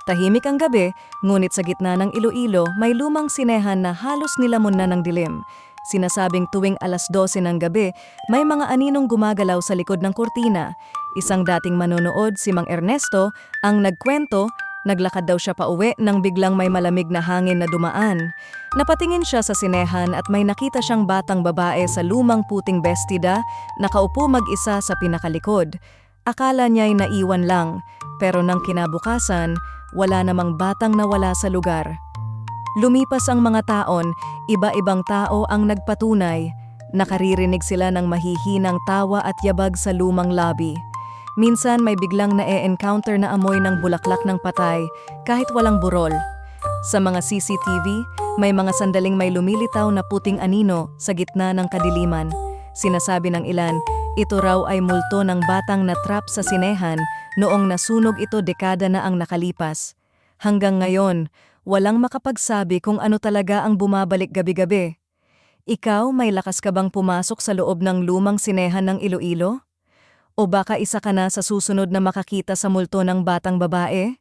Tahimik ang gabi, ngunit sa gitna ng Iloilo may lumang sinehan na halos nilamon na ng dilim. Sinasabing tuwing alas 12 ng gabi, may mga aninong gumagalaw sa likod ng kurtina. Isang dating manonood, si Mang Ernesto, ang nagkwento, naglakad daw siya pauwi nang biglang may malamig na hangin na dumaan. Napatingin siya sa sinehan at may nakita siyang batang babae sa lumang puting bestida, nakaupo mag-isa sa pinakalikod. Akala niya'y naiwan lang, pero nang kinabukasan, wala namang batang nawala sa lugar. Lumipas ang mga taon, iba-ibang tao ang nagpatunay. Nakaririnig sila ng mahihinang tawa at yabag sa lumang lobby. Minsan may biglang na-encounter na amoy ng bulaklak ng patay kahit walang burol. Sa mga CCTV, may mga sandaling may lumilitaw na puting anino sa gitna ng kadiliman. Sinasabi ng ilan, ito raw ay multo ng batang na-trap sa sinehan noong nasunog ito dekada na ang nakalipas. Hanggang ngayon, walang makapagsabi kung ano talaga ang bumabalik gabi-gabi. Ikaw, may lakas ka bang pumasok sa loob ng lumang sinehan ng Iloilo? O baka isa ka na sa susunod na makakita sa multo ng batang babae?